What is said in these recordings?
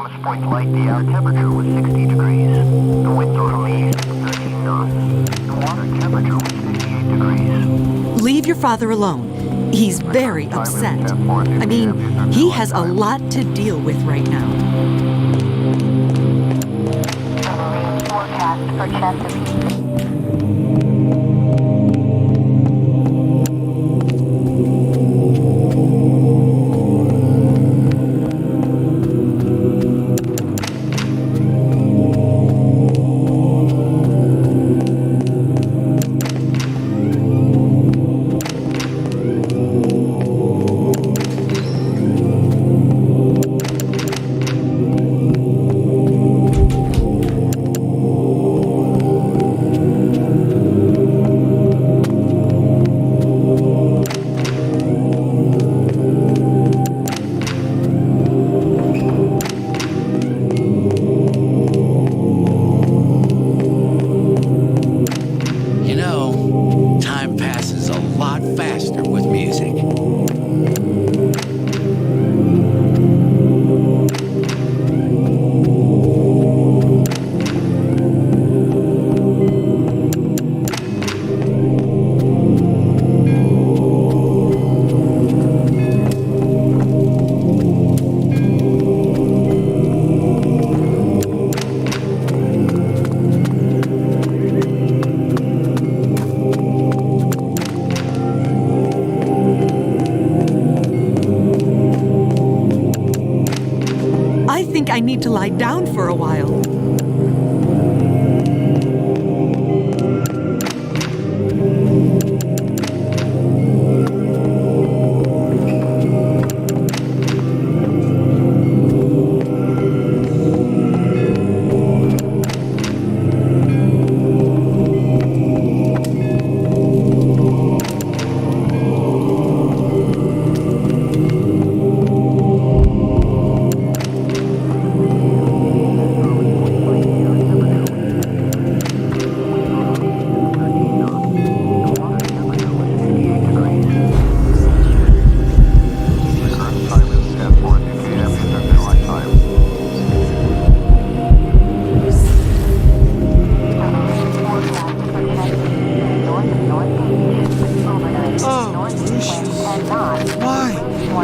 Compass points light. The air temperature was 60 degrees. The winds were from the east, 13 knots. The water temperature was 58 degrees. Leave your father alone. He's very upset. I mean, he has a lot to deal with right now. Forecast for Chesapeake. I need to lie down for a while.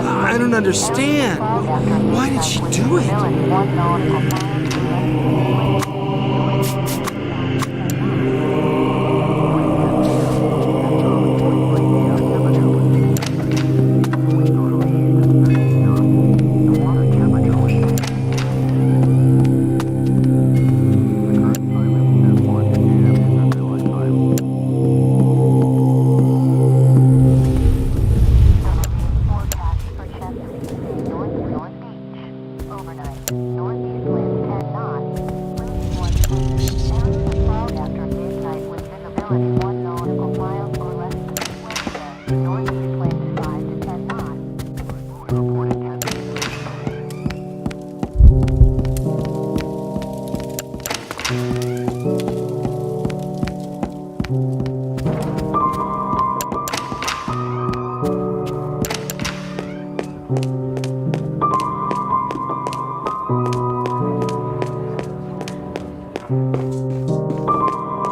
I don't understand. Why did she do it?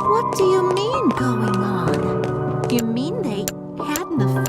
What do you mean going on? You mean they had an affair?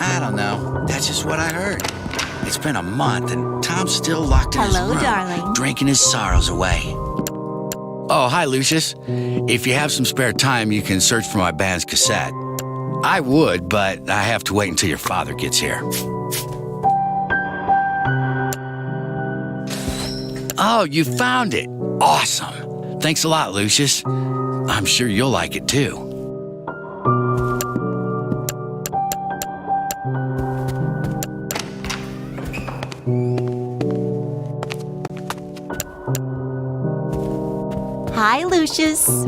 I don't know. That's just what I heard. It's been a month and Tom's still locked in his Hello, room, darling. drinking his sorrows away. Oh, hi, Lucius. If you have some spare time, you can search for my band's cassette. I would, but I have to wait until your father gets here. Oh, you found it. Awesome. Thanks a lot, Lucius. I'm sure you'll like it too. Hi, Lucius.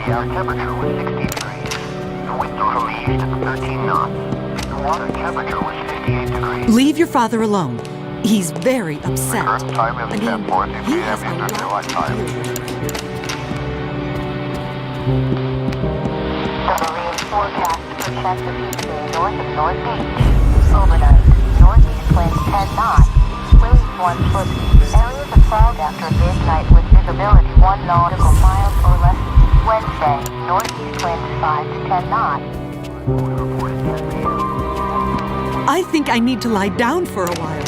Our temperature was 60 degrees. The winds were from the east at 13 knots. The water temperature was 58 degrees. Leave your father alone. He's very upset. Current time is 10:40 he p.m. has a Eastern lot Daylight to Time. deal with. The marine forecast projects a few days north of North Beach. Overnight, northeast winds 10 knots, waves 1 foot. Areas of fog after midnight with visibility 1 nautical mile or less. Wednesday, northeast winds 5 to 10 knots. I think I need to lie down for a while.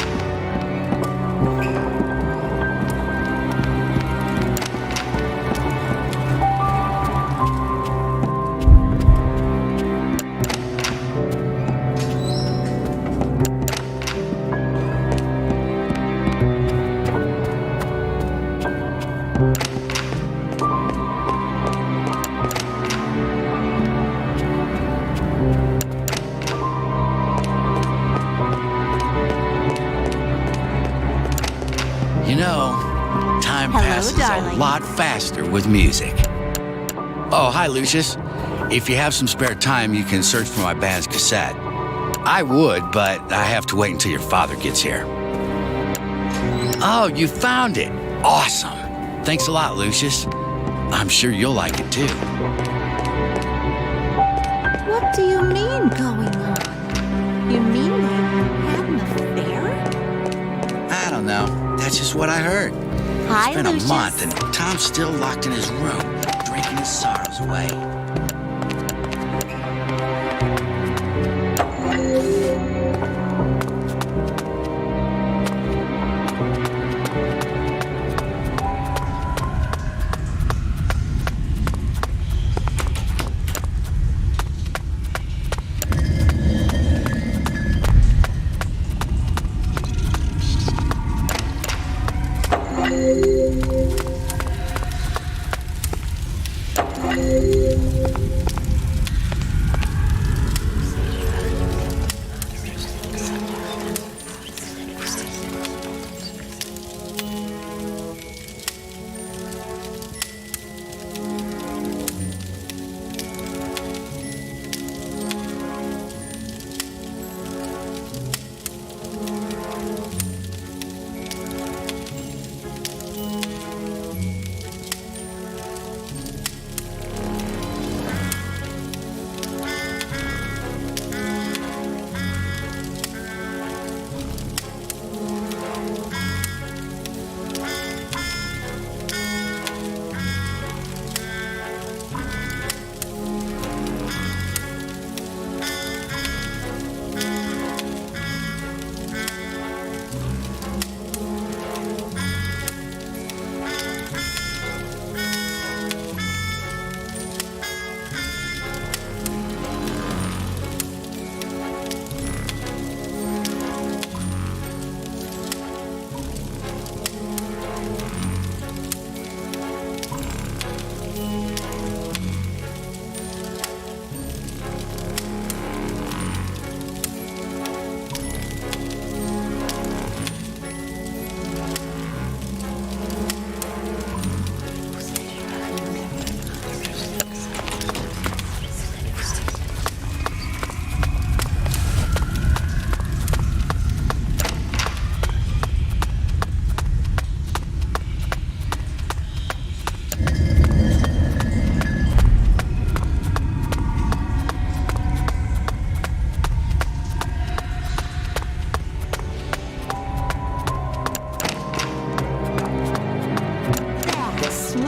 You know, time Hello, passes darling. a lot faster with music. Oh, hi, Lucius. If you have some spare time, you can search for my band's cassette. I would, but I have to wait until your father gets here. Oh, you found it. Awesome. Thanks a lot, Lucius. I'm sure you'll like it too. What do you mean going on? You mean they had an affair? I don't know. That's just what I heard. Hi, It's been Lucius. a month and Tom's still locked in his room, drinking his sorrows away.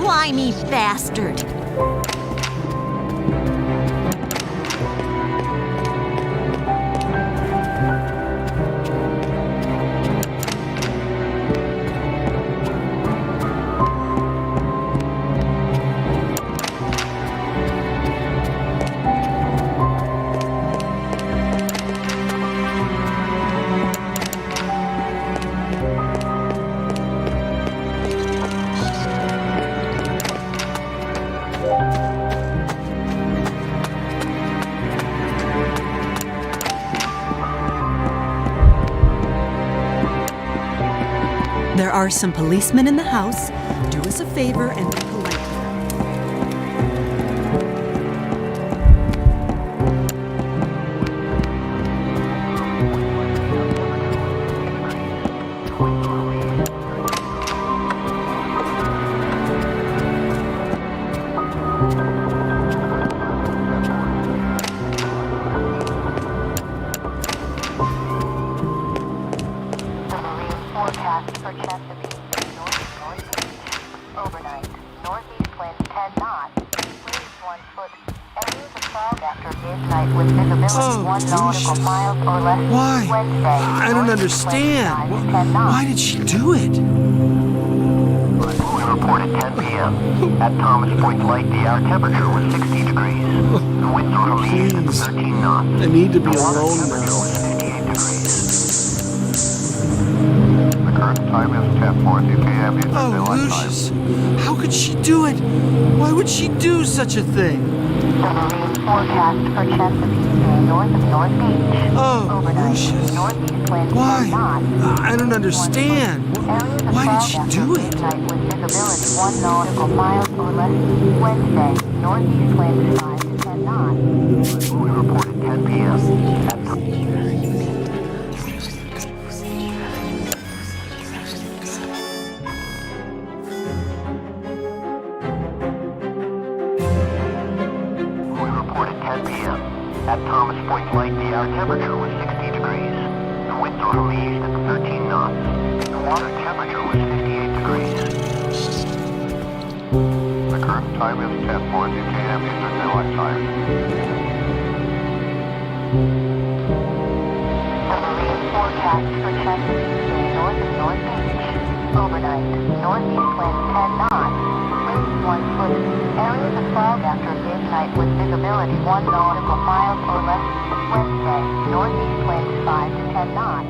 slimy bastard. There are some policemen in the house. Do us a favor and be polite to them. Forecast for Chesapeake, northeast. Overnight, northeast winds 10 knots, waves 1 foot. Areas of fog after midnight with visibility 1 nautical Lucius. miles or less. Why? Wednesday, I don't northeast understand. winds 10 knots. Why did she do it? We reported 10 p.m. At Thomas Point Light, the air temperature was 60 degrees. The winds were from the east at Please. 13 knots. I need to be The water alone temperature now. was 58 degrees. The current time is 10:40 p.m. Eastern Oh, Daylight Time. Lucius. How could she do it? Why would she do such a thing? The marine forecast for Chesapeake Bay north of North Beach. Oh, Overnight, Lucius. northeast winds 10 Why? knots. I don't understand. Areas of Why did fog she after do it? midnight with visibility 1 nautical miles or less. Wednesday, northeast winds 5 to 10 knots. We reported 10 p.m. At At Thomas Point Light, the air temperature was 60 degrees. The winds were from the east at 13 knots. The water temperature was 58 degrees. The current time is 10:40 p.m. Eastern Daylight Time. The marine forecast for Chesapeake Bay north of North Beach. Overnight, northeast winds 10 knots. Waves 1 foot. Areas of fog after midnight with visibility 1 nautical miles or less. Wednesday, northeast winds 5 to 10 knots.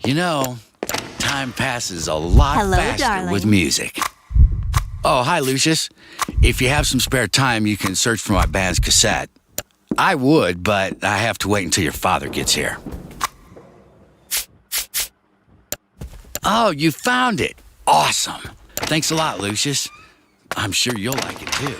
You know, time passes a lot Hello, faster darling. with music. Oh, hi, Lucius. If you have some spare time, you can search for my band's cassette. I would, but I have to wait until your father gets here. Oh, you found it. Awesome. Thanks a lot, Lucius. I'm sure you'll like it too.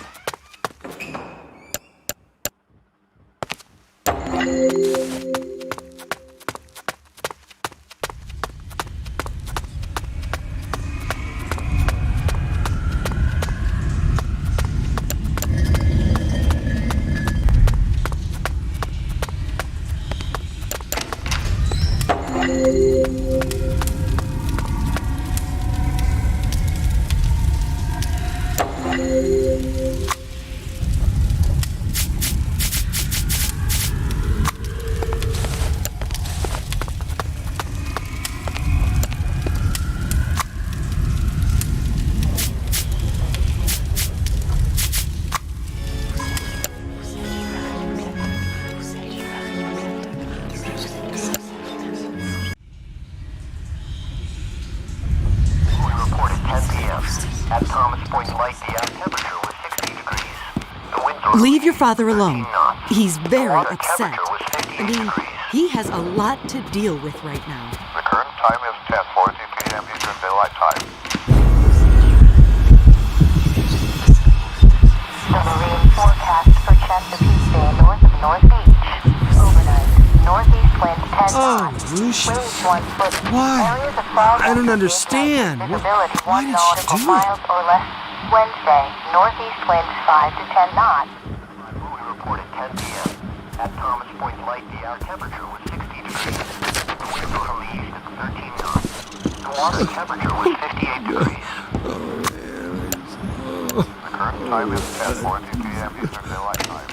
At Thomas Point Light, the temperature was 60 degrees. The wind was Leave your father alone. 13 knots. He's very The water upset. temperature was 58 I mean, degrees. he has a lot to deal with right now. The current time is 10:40 p.m. Eastern Daylight Time. The marine forecast for Chesapeake Bay north of North Beach. Overnight, northeast winds 10 Oh, knots. Lucius. Waves 1 foot. Why? Areas of fog I don't after understand. midnight. Why Visibility did 1 she nautical do it? miles or less. Wednesday, northeast winds 5 to 10 knots. We reported 10 p.m. At Thomas Point Light, the temperature was 60 degrees. The wind was from the east at 13 knots. The water temperature was 58 degrees. The current time is 10:40 p.m. Eastern Daylight Time.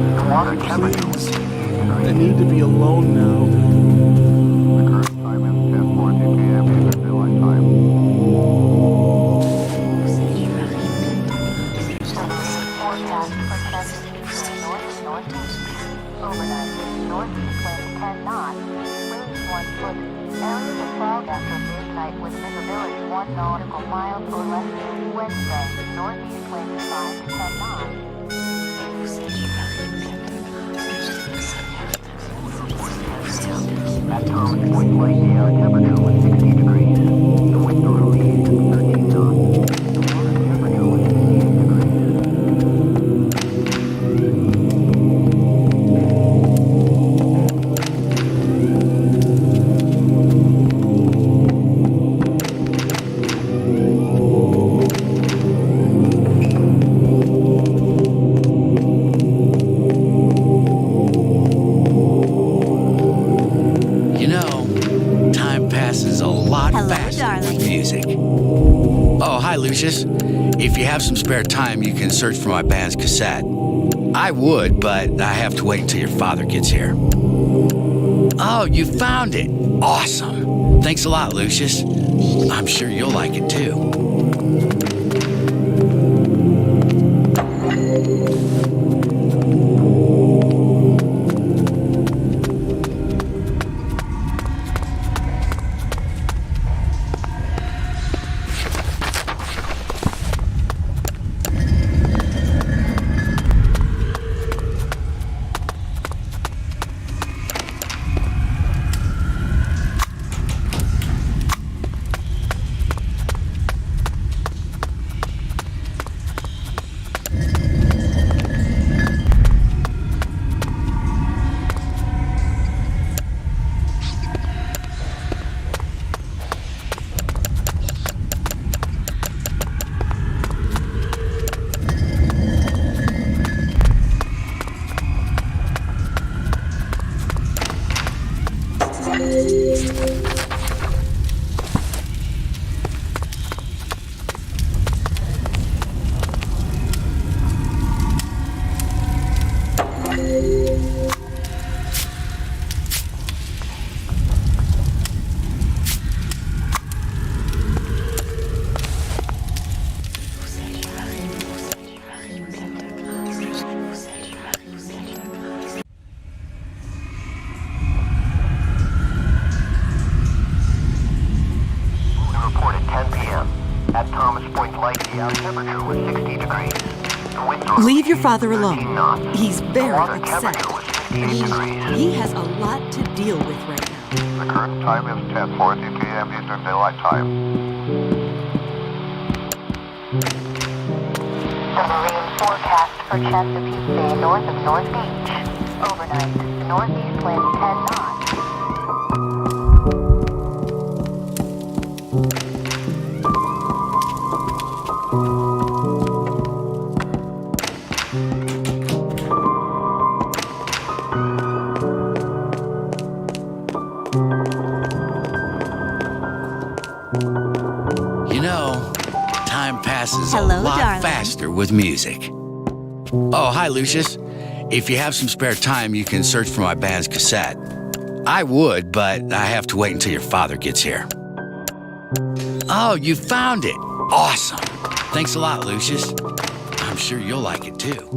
Please. I need to be alone now. The current time is 10:40 p.m. Eastern Daylight Time. Forecast for Chesapeake Bay north of northeast. Overnight, northeast winds 10 knots. Waves 1 foot. Areas of fog after midnight with visibility 1 nautical miles or less. Wednesday, northeast winds 5 to 10 knots. At Thomas Point Light, the temperature was 60 degrees. The wind was from the east at 13 knots. The water temperature was 58 degrees. You know, time passes a lot Hello, faster darling. with music. Oh, hi, Lucius. If you have some spare time, you can search for my band's cassette. I would, but I have to wait until your father gets here. Oh, you found it. Awesome. Thanks a lot, Lucius. I'm sure you'll like it too. point light, the outer temperature was 60 degrees. The winds were Leave your father 13 alone. knots. He's very The water upset. temperature was I 58 mean, degrees. he has a lot to deal with right now. The current time is 10:40 p.m. Eastern Daylight Time. The Marine forecast for Chesapeake Bay north of North Beach. Overnight, northeast wind 10 knots. You know, time passes Hello, a lot darling. faster with music. Oh, hi, Lucius. If you have some spare time, you can search for my band's cassette. I would, but I have to wait until your father gets here. Oh, you found it. Awesome. Thanks a lot, Lucius. I'm sure you'll like it too.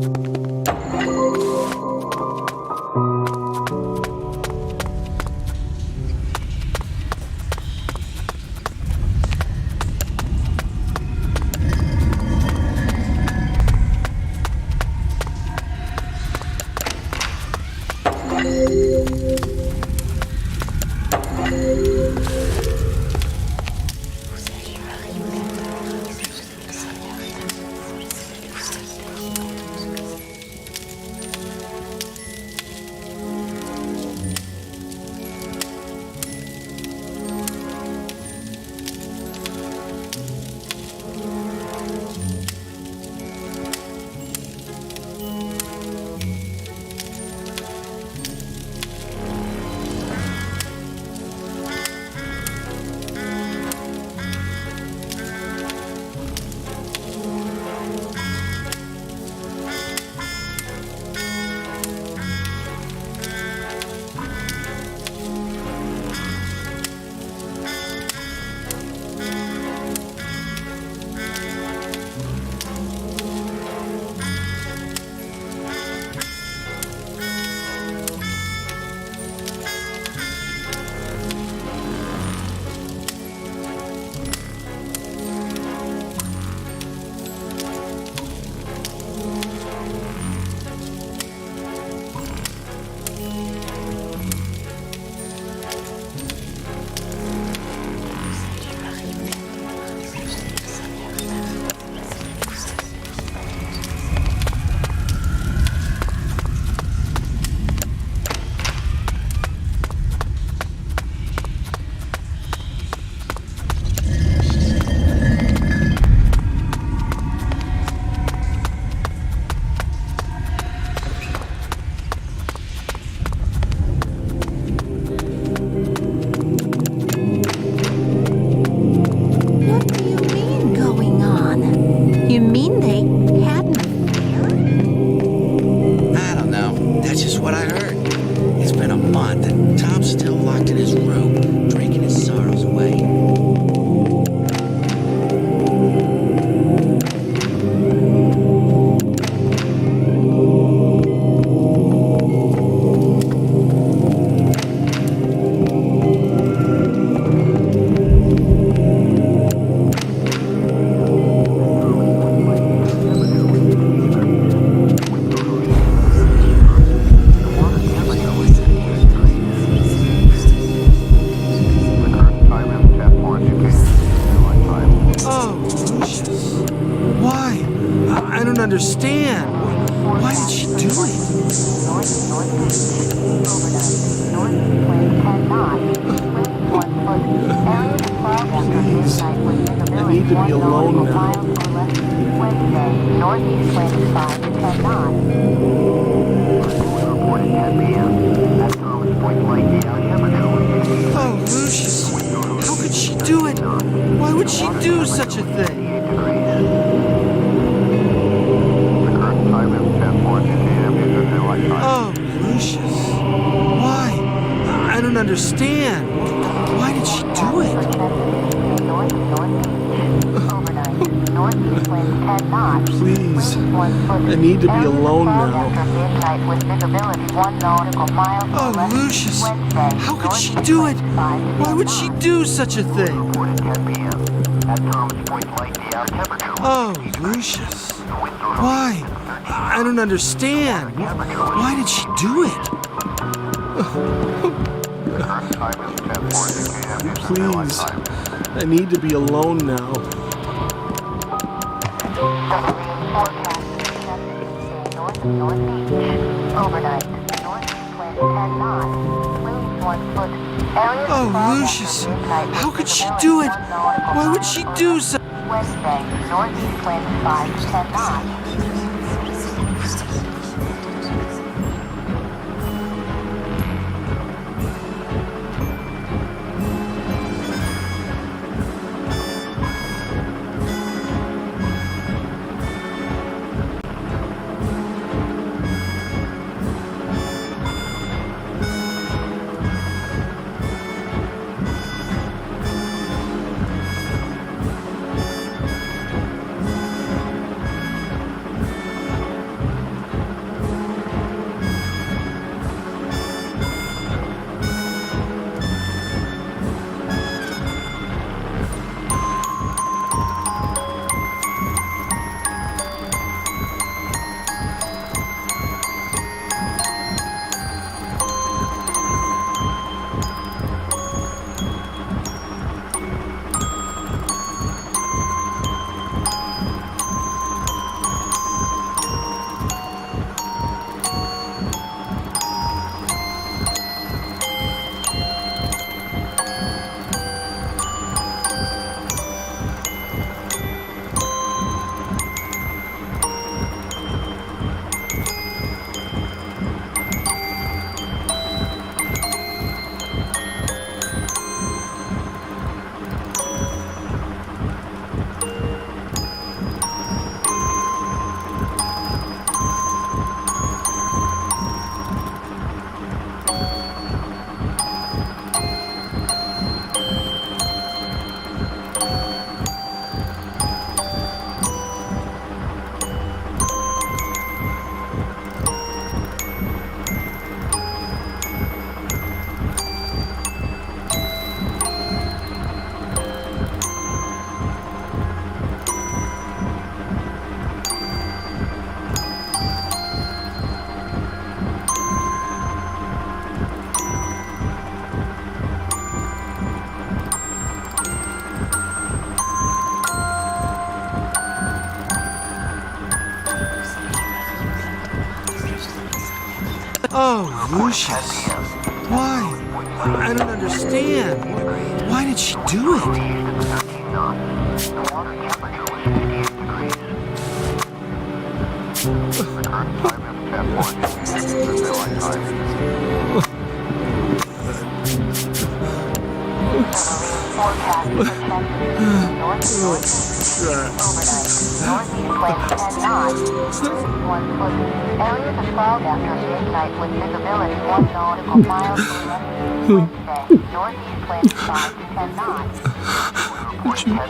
What do you mean going on? You mean they had an affair? I don't know. That's just what I heard. It's been a month and Tom's still locked in his room, drinking his sorrows away. Oh, Lucius. Why? I don't understand. Why did she do it? Please, I need to be alone now. Wednesday, northeast wind 5 to 10 knots. Reported 10 p.m. At Thomas Point Light, the outer temperature was 60 degrees. Oh, Lucius. How could she do it? Why would she do such a thing? 58 degrees. The current time is 10:40 p.m. Eastern Daylight Time. Oh, Lucius. Why? I don't understand. Why did she do it? North of North Beach. Overnight, northeast wind 10 knots. Please, Winds 1 foot. I need to be Area alone fog now. After midnight with visibility 1 nautical mile to Oh, the west. Lucius. Wednesday, How could she northeast do it? wind 5 to Why 10 would she knots. do such a thing? Reported 10 p.m. At At Thomas Point Light, the hour temperature was Oh, Lucius. Why? I don't understand. Why did she do it? Please. I need to be alone now. Overnight, northeast wind 10 knots, winds 1 foot. Areas Oh, of fog Lucius. after midnight How with could she visibility do it? 1 nautical Why would mile. she do so? Wednesday, northeast wind 5 to 10 knots. Oh, Lucius. Why? I don't understand. Why did she do it? 13 knots. The water temperature was 58 degrees. The current time is 10:40. Daylight time. Forecast for northeast overnight. Northeast wind 10 knots, winds 1 foot. Areas of fog after midnight with visibility 1 nautical mile to the west. Wednesday, northeast wind 5 to 10 knots. Report 10 p.m.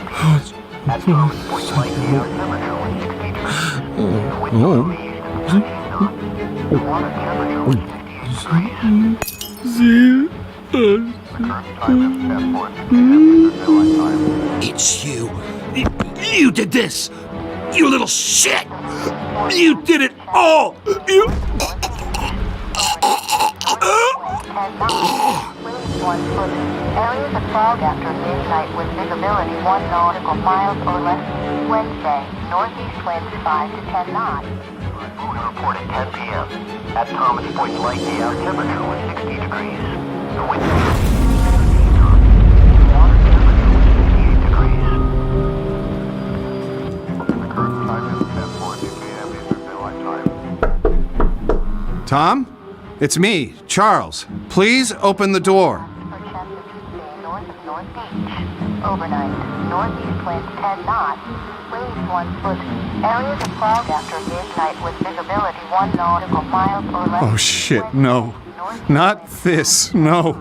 At Thomas Point Light, the hour temperature was 60 degrees. The winds were from the east at 13 knots. The water temperature was 58 degrees. The current time is 10:40 p.m. Daylight time. It's you. You did this. You little shit. You did it all. You. 10 knots, winds 1 foot. Areas of fog after midnight with visibility 1 nautical miles or less. Wednesday, northeast winds 5 to 10 knots. Moon report at 10 p.m. At Thomas Point Light, the hour temperature was 60 degrees. The wind was 17 knots. The water temperature was 58 degrees. The current time is 10:40 p.m. Eastern Daylight Time. Tom? It's me, Charles. Please open the door. For Chesapeake, north of North Beach. Overnight, northeast winds 10 knots, winds 1 foot. Areas of fog after midnight with visibility 1 nautical miles or less. Oh shit, no. Not this, no.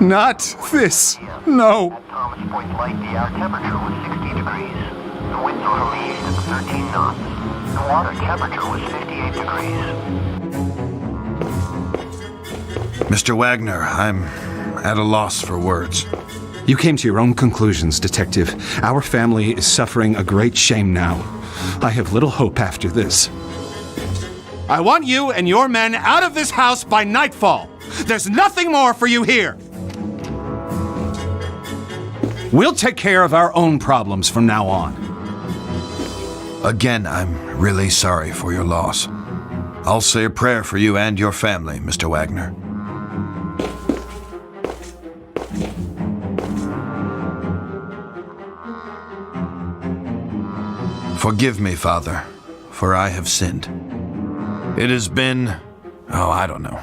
Not this, no. At Thomas Point Light, the hour temperature was 60 degrees. The winds were from the east at 13 knots. The water temperature was 58 degrees. Mr. Wagner, I'm at a loss for words. You came to your own conclusions, Detective. Our family is suffering a great shame now. I have little hope after this. I want you and your men out of this house by nightfall. There's nothing more for you here. We'll take care of our own problems from now on. Again, I'm really sorry for your loss. I'll say a prayer for you and your family, Mr. Wagner. Forgive me, Father, for I have sinned. It has been, I don't know,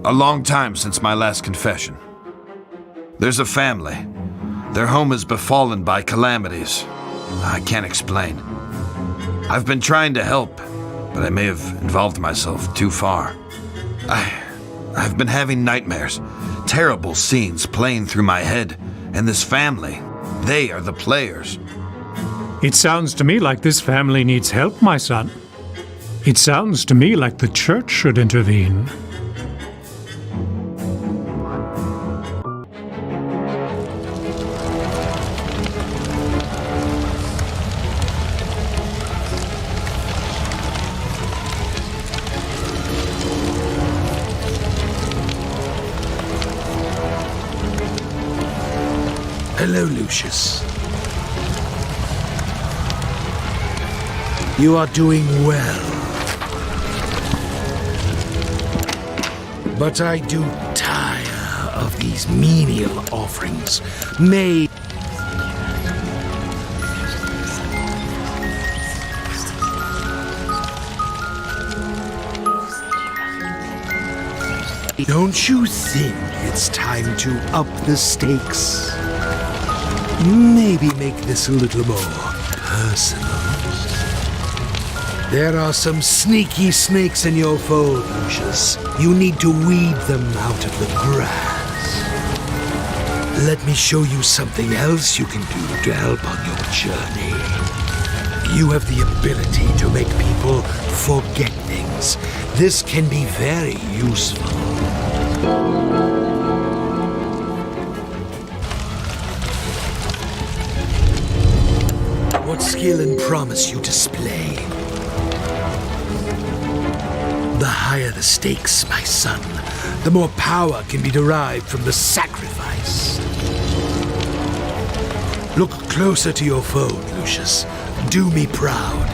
a long time since my last confession. There's a family. Their home is befallen by calamities. I can't explain. I've been trying to help, but I may have involved myself too far. I've been having nightmares, terrible scenes playing through my head, and this family, they are the players. It sounds to me like this family needs help, my son. It sounds to me like the church should intervene. Hello, Lucius. You are doing well. But I do tire of these menial offerings made. Don't you think it's time to up the stakes? Maybe make this a little more personal. There are some sneaky snakes in your fold, Lucius. You need to weed them out of the grass. Let me show you something else you can do to help on your journey. You have the ability to make people forget things. This can be very useful. What skill and promise you display. The higher the stakes, my son, the more power can be derived from the sacrifice. Look closer to your foe, Lucius. Do me proud.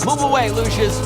Move away, Lucius.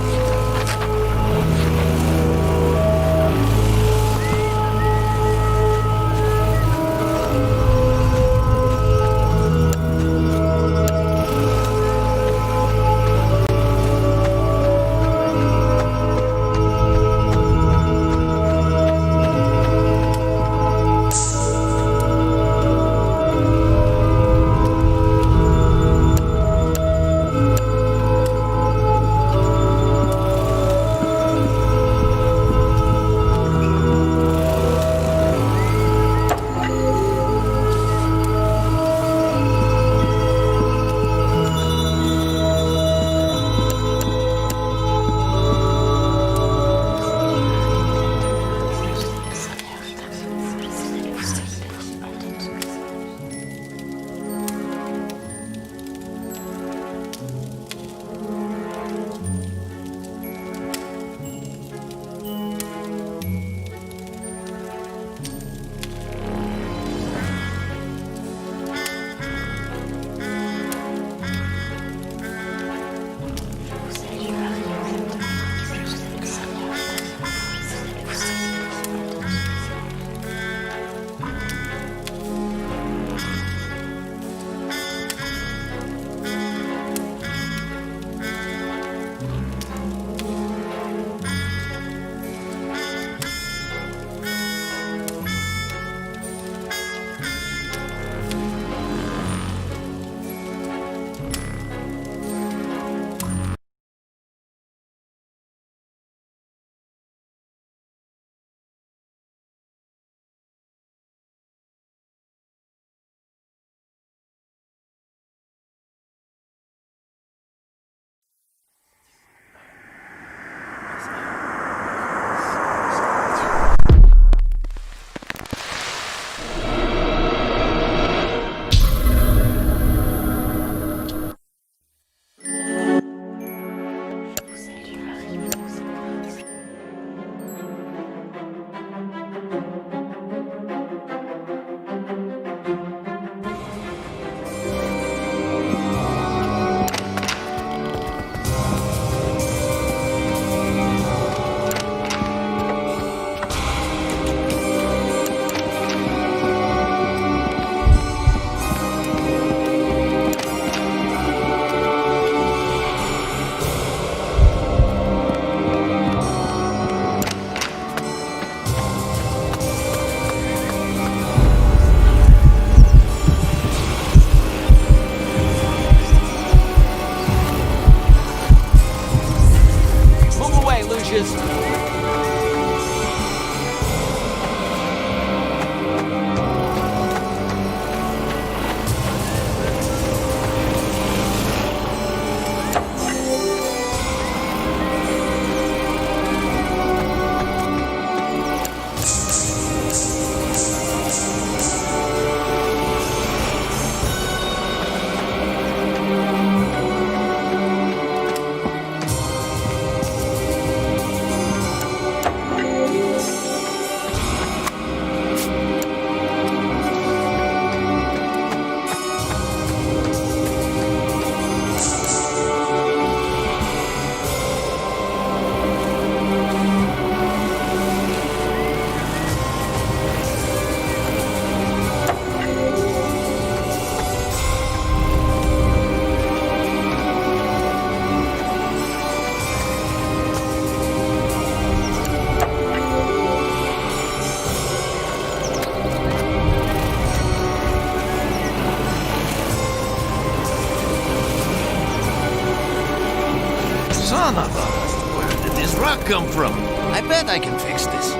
rock come from? I bet I can fix this.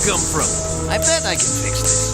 Come from? I bet I can fix this.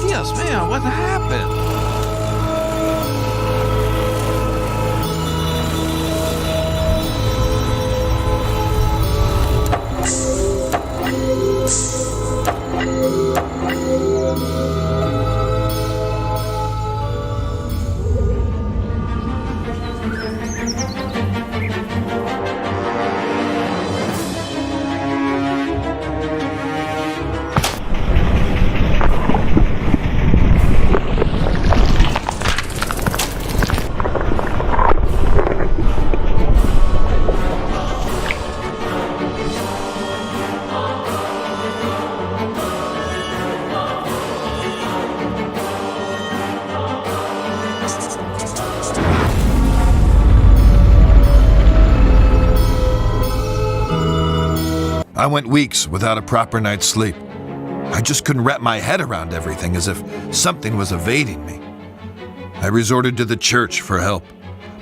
Dios mío, what happened? I went weeks without a proper night's sleep. I just couldn't wrap my head around everything, as if something was evading me. I resorted to the church for help.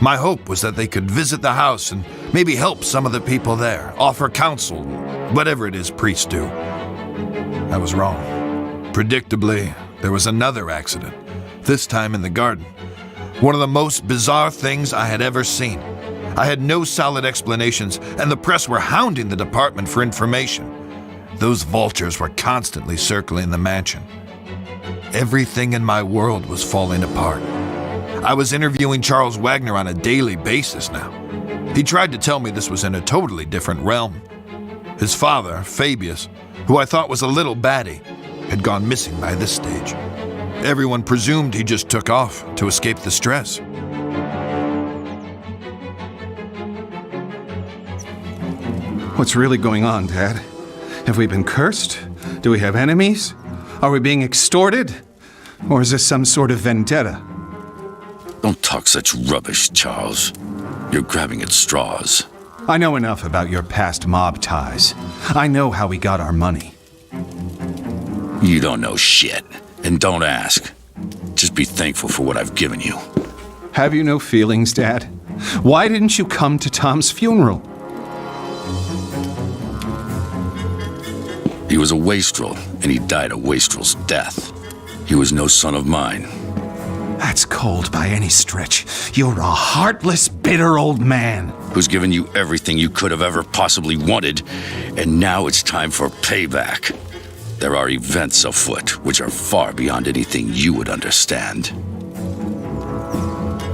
My hope was that they could visit the house and maybe help some of the people there, offer counsel, whatever it is priests do. I was wrong. Predictably, there was another accident, this time in the garden. One of the most bizarre things I had ever seen. I had no solid explanations, and the press were hounding the department for information. Those vultures were constantly circling the mansion. Everything in my world was falling apart. I was interviewing Charles Wagner on a daily basis now. He tried to tell me this was in a totally different realm. His father, Fabius, who I thought was a little baddie, had gone missing by this stage. Everyone presumed he just took off to escape the stress. What's really going on, Dad? Have we been cursed? Do we have enemies? Are we being extorted? Or is this some sort of vendetta? Don't talk such rubbish, Charles. You're grabbing at straws. I know enough about your past mob ties. I know how we got our money. You don't know shit, and don't ask. Just be thankful for what I've given you. Have you no feelings, Dad? Why didn't you come to Tom's funeral? He was a wastrel, and he died a wastrel's death. He was no son of mine. That's cold by any stretch. You're a heartless, bitter old man. Who's given you everything you could have ever possibly wanted, and now it's time for payback. There are events afoot which are far beyond anything you would understand.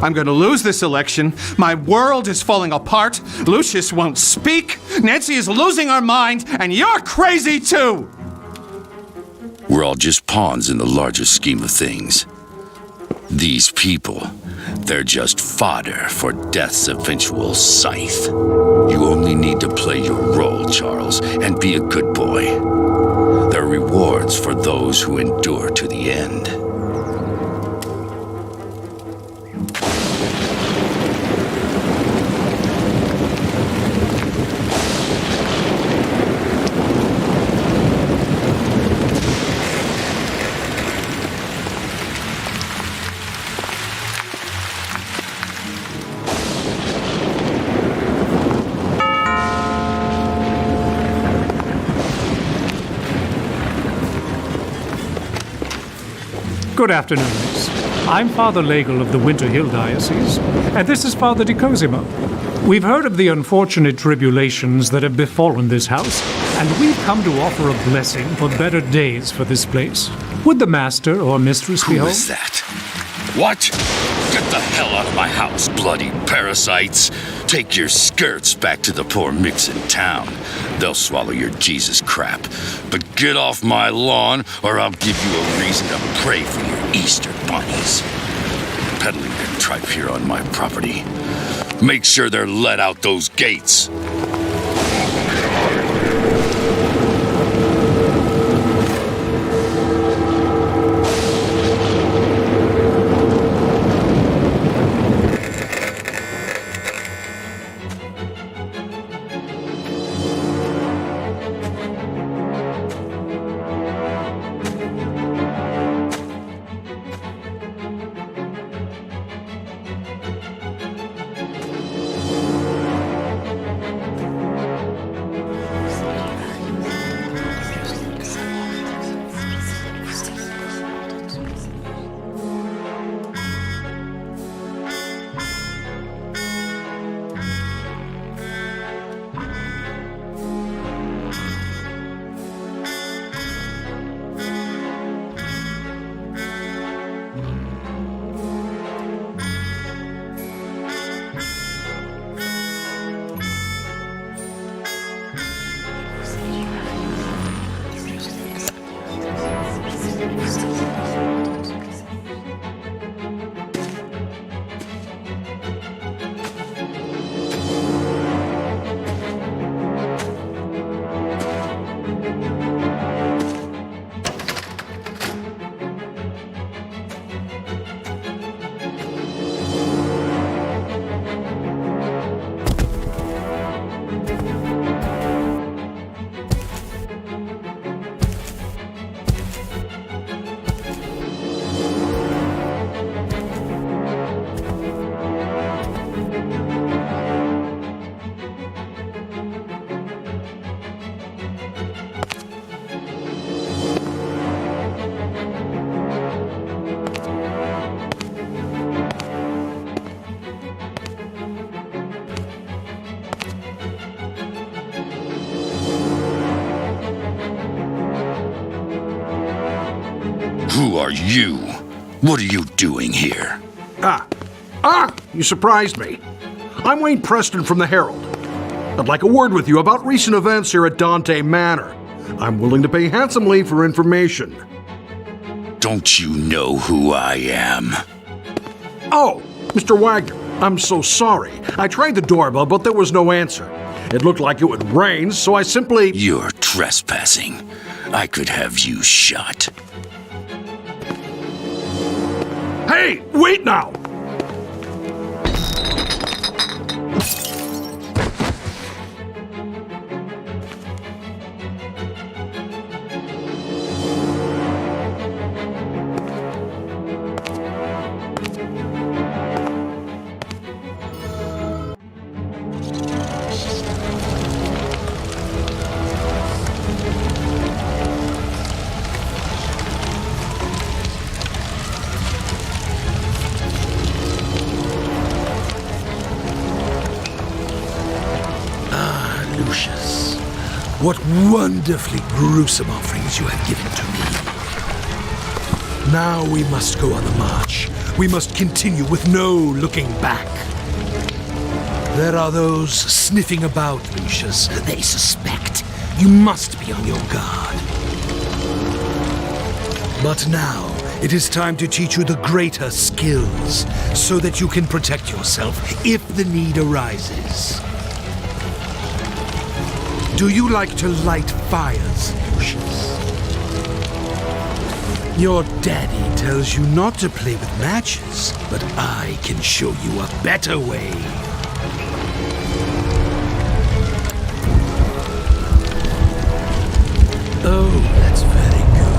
I'm going to lose this election. My world is falling apart. Lucius won't speak. Nancy is losing her mind, and you're crazy too! We're all just pawns in the larger scheme of things. These people, they're just fodder for death's eventual scythe. You only need to play your role, Charles, and be a good boy. There are rewards for those who endure to the end. Good afternoon, Miss. I'm Father Legel of the Winter Hill Diocese, and this is Father Di Cosimo. We've heard of the unfortunate tribulations that have befallen this house, and we've come to offer a blessing for better days for this place. Would the master or mistress be home? Who is that? What? Get the hell out of my house, bloody parasites! Take your skirts back to the poor micks in town. They'll swallow your Jesus crap. But get off my lawn, or I'll give you a reason to pray for your Easter bunnies. Peddling their tripe here on my property. Make sure they're let out those gates. Who are you? What are you doing here? You surprised me. I'm Wayne Preston from the Herald. I'd like a word with you about recent events here at Dante Manor. I'm willing to pay handsomely for information. Don't you know who I am? Oh, Mr. Wagner, I'm so sorry. I tried the doorbell, but there was no answer. It looked like it would rain, so I simply... You're trespassing. I could have you shot. Hey, wait now! Lucius, what wonderfully gruesome offerings you have given to me. Now we must go on the march. We must continue with no looking back. There are those sniffing about, Lucius. They suspect. You must be on your guard. But now, it is time to teach you the greater skills, so that you can protect yourself if the need arises. Do you like to light fires, Lucius? Your daddy tells you not to play with matches, but I can show you a better way. Oh, that's very good.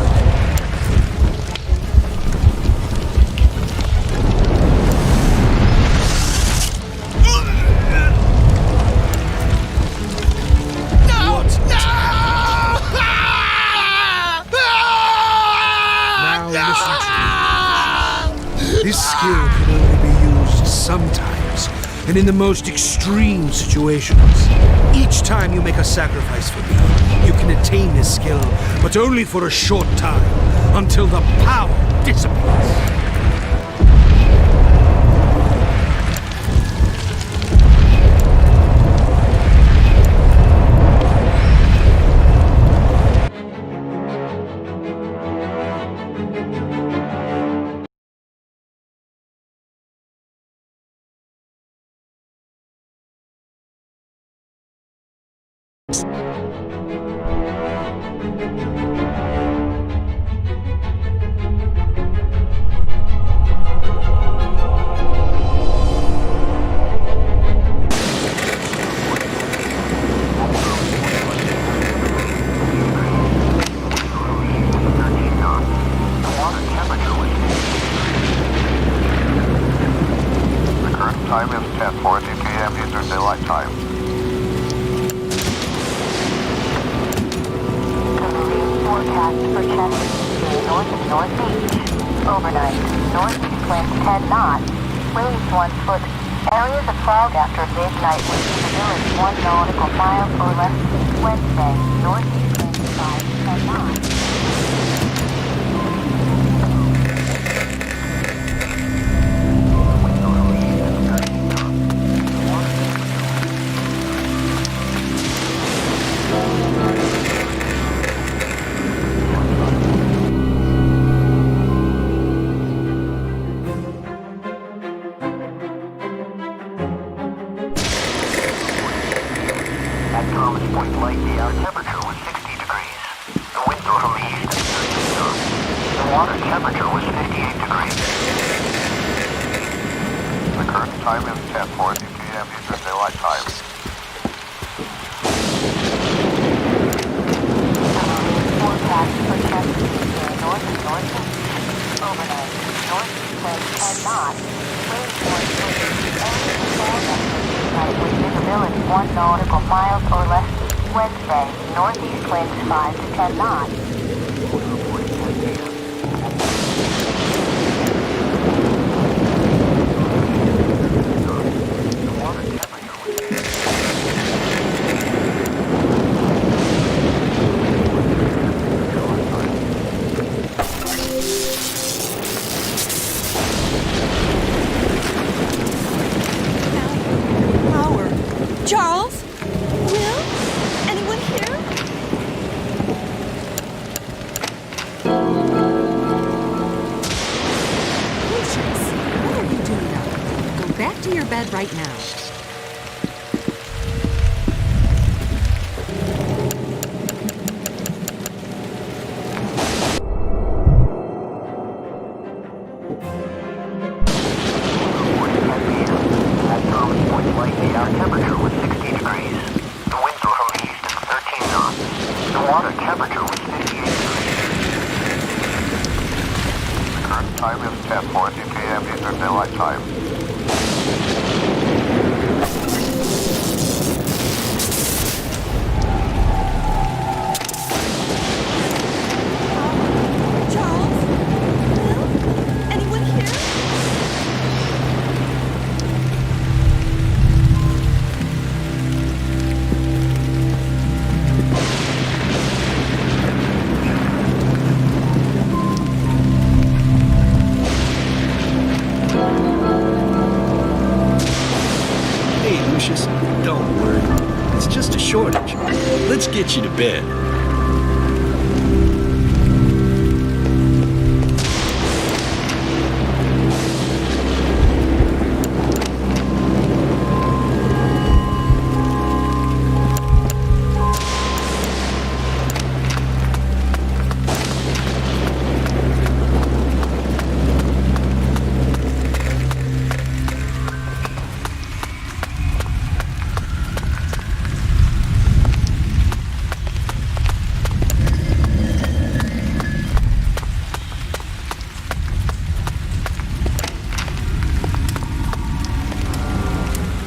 This skill can only be used sometimes, and in the most extreme situations. Each time you make a sacrifice for me, you can attain this skill, but only for a short time, until the power dissipates. Time is 10:40 p.m. Eastern Daylight Time. Forecast for Chesapeake, north of northeast. Overnight, northeast winds 10 knots, waves 1 foot. Areas of fog after midnight with visibility 1 nautical mile or less. Wednesday, northeast winds 5 to 10 knots. At Thomas Point Light, the air temperature was 60 degrees. The winds were from the east at 13 knots. The water temperature was 58 degrees. The current time is 10:40 p.m. Eastern Daylight Time. Forecast for Chesapeake, north of northeast. Overnight, northeast winds 10 knots, waves 1 foot. Areas of fog after midnight with visibility 1 nautical miles or less. Wednesday, northeast winds 5 to 10 knots. right now. At Thomas Point Lightly, our temperature was 60 degrees. The winds were from the east at 13 knots. The water temperature was 58 degrees. The current time is 10:40 p.m. Eastern Daylight Time. Charles? Will? Anyone here? Hey, Lucius, don't worry. It's just a shortage. Let's get you to bed.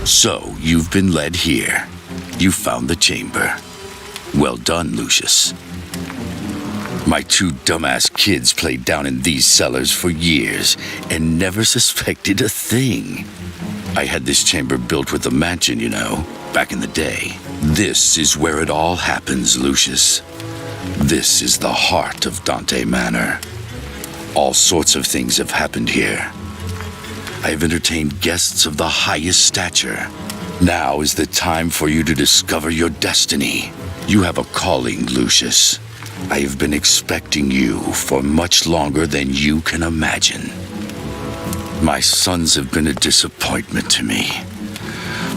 So, you've been led here. You found the chamber. Well done, Lucius. My two dumbass kids played down in these cellars for years and never suspected a thing. I had this chamber built with a mansion, you know, back in the day. This is where it all happens, Lucius. This is the heart of Dante Manor. All sorts of things have happened here. I have entertained guests of the highest stature. Now is the time for you to discover your destiny. You have a calling, Lucius. I have been expecting you for much longer than you can imagine. My sons have been a disappointment to me.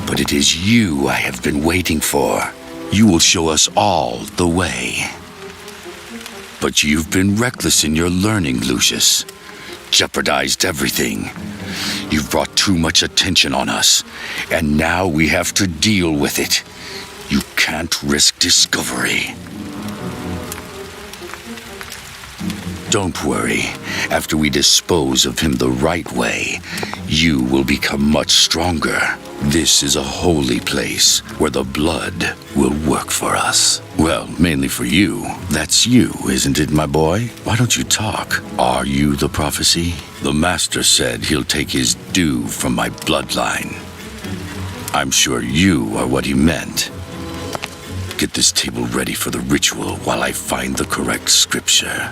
But it is you I have been waiting for. You will show us all the way. But you've been reckless in your learning, Lucius. Jeopardized everything. You've brought too much attention on us, and now we have to deal with it. You can't risk discovery. Don't worry. After we dispose of him the right way, you will become much stronger. This is a holy place where the blood will work for us. Well, mainly for you. That's you, isn't it, my boy? Why don't you talk? Are you the prophecy? The master said he'll take his due from my bloodline. I'm sure you are what he meant. Get this table ready for the ritual while I find the correct scripture.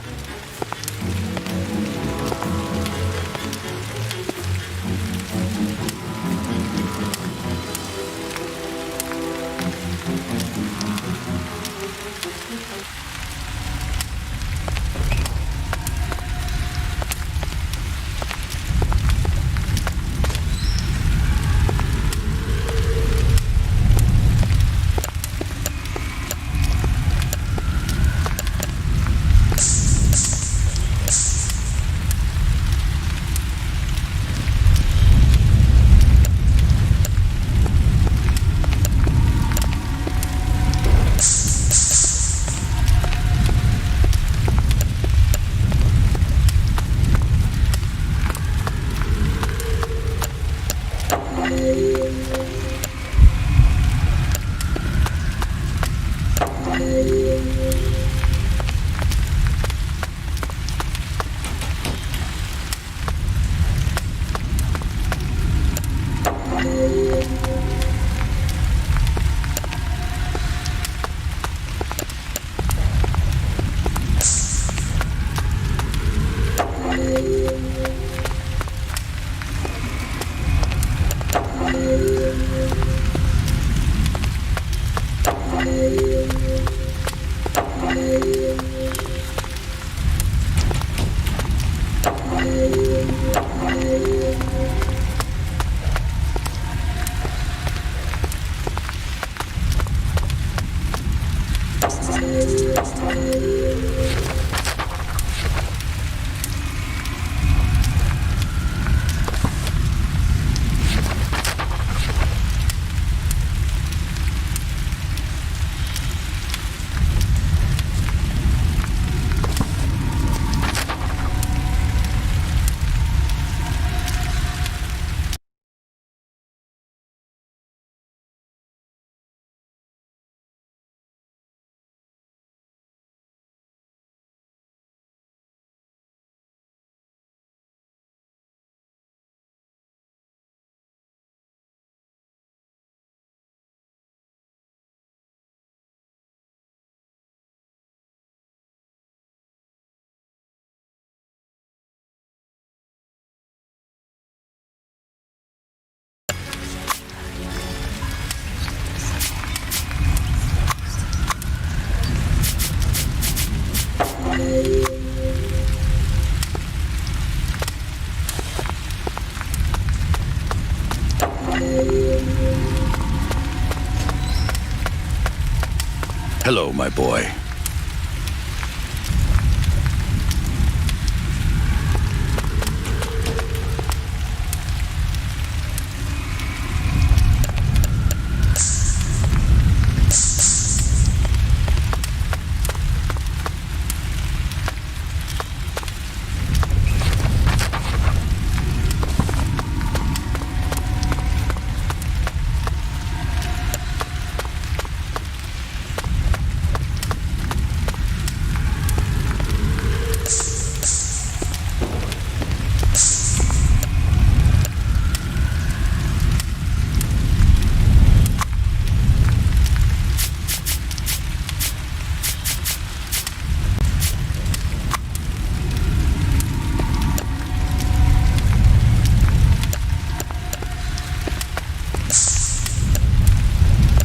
Hello, my boy.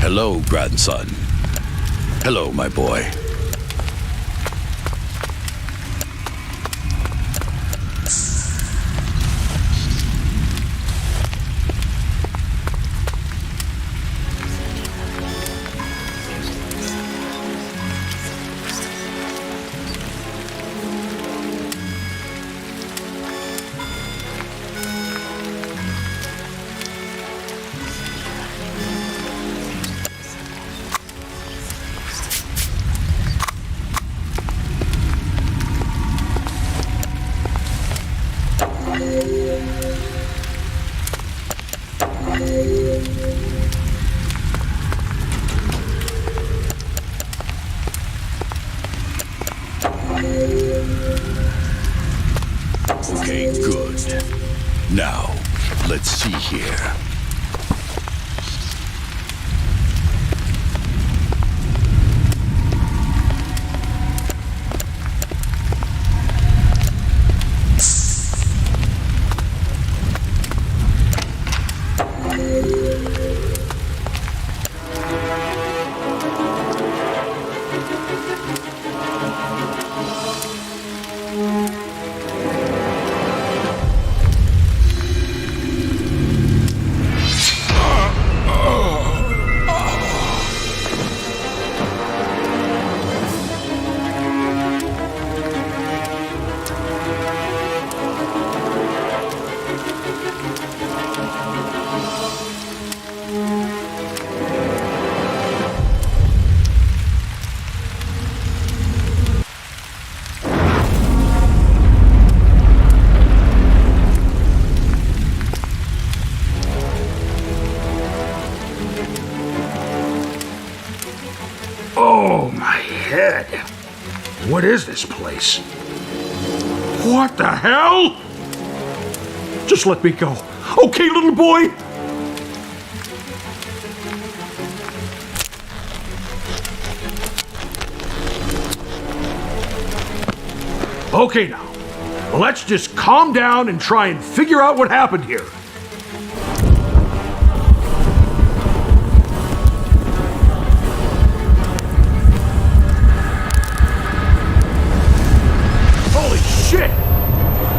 Hello, grandson. Hello, my boy. Okay, good. Now, let's see here. Oh, my head. What is this place? What the hell? Just let me go. Okay, little boy? Okay, now. Let's just calm down and try and figure out what happened here.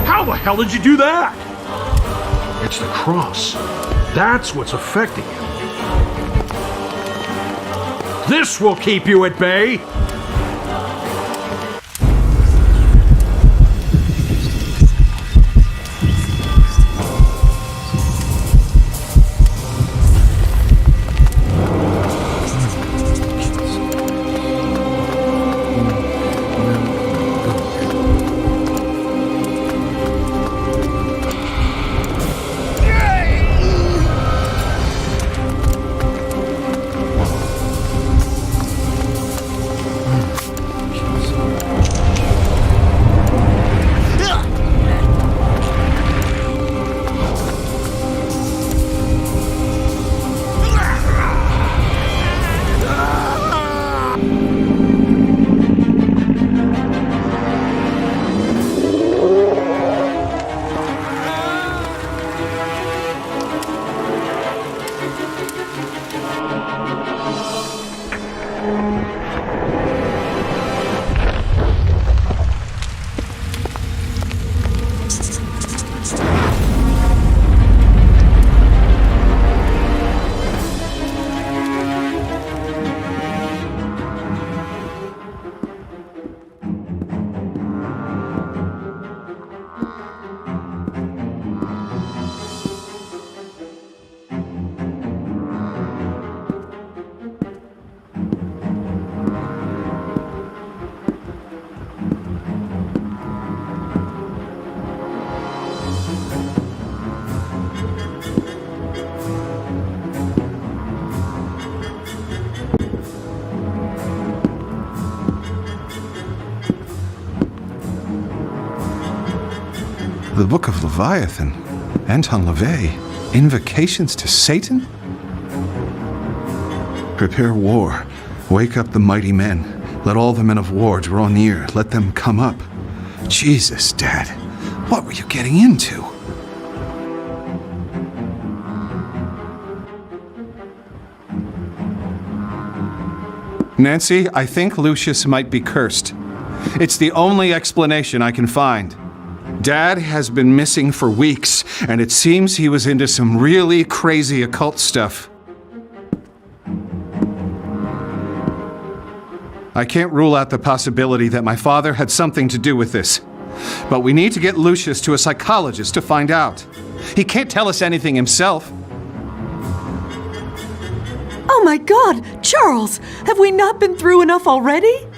How the hell did you do that? It's the cross. That's what's affecting him. This will keep you at bay. The Book of Leviathan, Anton LaVey, Invocations to Satan? Prepare war, wake up the mighty men, let all the men of war draw near, let them come up. Jesus, Dad, what were you getting into? Nancy, I think Lucius might be cursed. It's the only explanation I can find. Dad has been missing for weeks, and it seems he was into some really crazy occult stuff. I can't rule out the possibility that my father had something to do with this. But we need to get Lucius to a psychologist to find out. He can't tell us anything himself. Oh my God, Charles, have we not been through enough already?